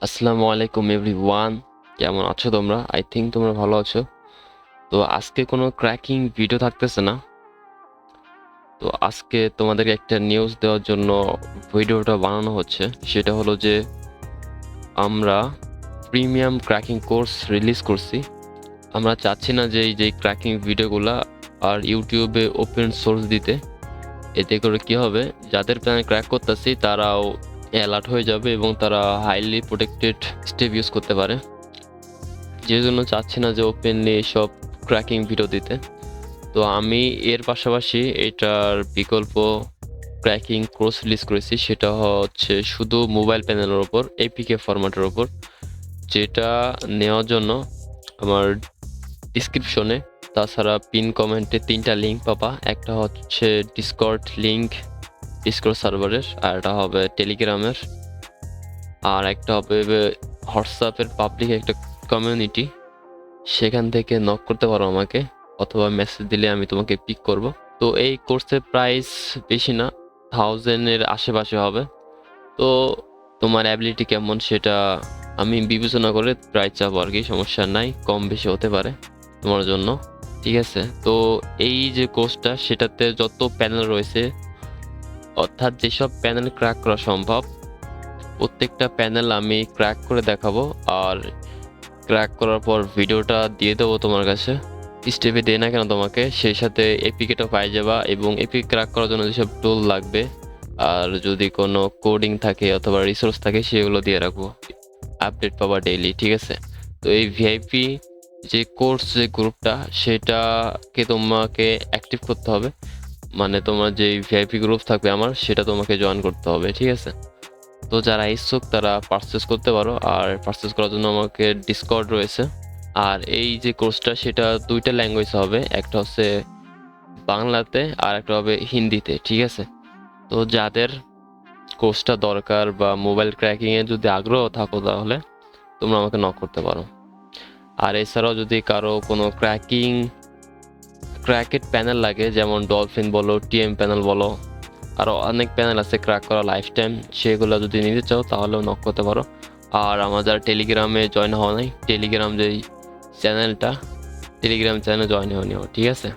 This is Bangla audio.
আসসালামু আলাইকুম এভরিওয়ান, কেমন আছো তোমরা? আই থিঙ্ক তোমরা ভালো আছো। তো আজকে কোনো ক্র্যাকিং ভিডিও থাকতেছে না। তো আজকে তোমাদেরকে একটা নিউজ দেওয়ার জন্য ভিডিওটা বানানো হচ্ছে। সেটা হলো যে আমরা প্রিমিয়াম ক্র্যাকিং কোর্স রিলিজ করছি। আমরা চাচ্ছি না যে এই যে ক্র্যাকিং ভিডিওগুলা আর ইউটিউবে ওপেন সোর্স দিতে। এতে করে কি হবে, যাদের প্ল্যানে ক্র্যাক করতেছি তারাও অ্যালার্ট হয়ে যাবে এবং তারা হাইলি প্রোটেক্টেড স্টেপ ইউজ করতে পারে। যে জন্য চাচ্ছি না যে ওপেনলি সব ক্র্যাকিং ভিডিও দিতে। তো আমি এর পাশাপাশি এটার বিকল্প ক্র্যাকিং কোর্স রিলিজ করেছি, সেটা হচ্ছে শুধু মোবাইল প্যানেলের ওপর এপিকে ফরম্যাটের ওপর, যেটা নেওয়ার জন্য আমার ডিসক্রিপশনে তাছাড়া পিন কমেন্টে 3টা লিঙ্ক পাবা। একটা হচ্ছে ডিসকর্ড লিঙ্ক, ডিসকর্ড সার্ভারের, আর একটা হবে টেলিগ্রামের, আর একটা হবে হোয়াটসঅ্যাপের পাবলিক একটা কমিউনিটি। সেখান থেকে নক করতে পারো আমাকে, অথবা মেসেজ দিলে আমি তোমাকে পিক করব। তো এই কোর্সের প্রাইস বেশি না, 1000-এর আশেপাশে হবে। তো তোমার অ্যাবিলিটি কেমন সেটা আমি বিবেচনা করে প্রাইস চাবো আর কি, সমস্যা নাই, কম বেশি হতে পারে তোমার জন্য। ঠিক আছে, তো এই যে কোর্সটা সেটাতে যত প্যানেল রয়েছে, অর্থাৎ যেসব প্যানেল ক্র্যাক করা সম্ভব প্রত্যেকটা প্যানেল আমি ক্র্যাক করে দেখাবো। আর ক্র্যাক করার পর ভিডিওটা দিয়ে দেবো তোমার কাছে, স্টেপে দেয় না কেন তোমাকে, সেই সাথে এপিকেটা পাই যাবা এবং এপিক ক্র্যাক করার জন্য যেসব টুল লাগবে আর যদি কোনো কোডিং থাকে অথবা রিসোর্স থাকে সেগুলো দিয়ে রাখবো, আপডেট পাবা ডেইলি। ঠিক আছে, তো এই ভিআইপি যে কোর্স যে গ্রুপটা সেটাকে তোমাকে অ্যাক্টিভ করতে হবে, মানে তোমার যে ভিআইপি গ্রুপ থাকবে আমার, সেটা তোমাকে জয়েন করতে হবে। ঠিক আছে, তো যারা ইচ্ছুক তারা পারচেস করতে পারো, আর পারচেস করার জন্য আমাকে ডিসকর্ড রয়েছে। আর এই যে কোর্সটা সেটা 2টা ল্যাঙ্গুয়েজ হবে, একটা হচ্ছে বাংলাতে আর একটা হবে হিন্দিতে। ঠিক আছে, তো যাদের কোর্সটা দরকার বা মোবাইল ক্র্যাকিংয়ে যদি আগ্রহ থাকো তাহলে তোমরা আমাকে নক করতে পারো। আর এছাড়াও যদি কারো কোনো ক্র্যাকেড প্যানেল লাগে, যেমন ডলফিন বলো, টিএম প্যানেল বলো, আরও অনেক প্যানেল আছে ক্র্যাক করা লাইফ টাইম, সেগুলো যদি নিতে চাও তাহলেও নক করতে পারো। আর আমাদের টেলিগ্রামে জয়েন হওয়া নাই, টেলিগ্রাম যেই চ্যানেলটা, টেলিগ্রাম চ্যানেলে জয়েন হয়ে নিও। ঠিক আছে।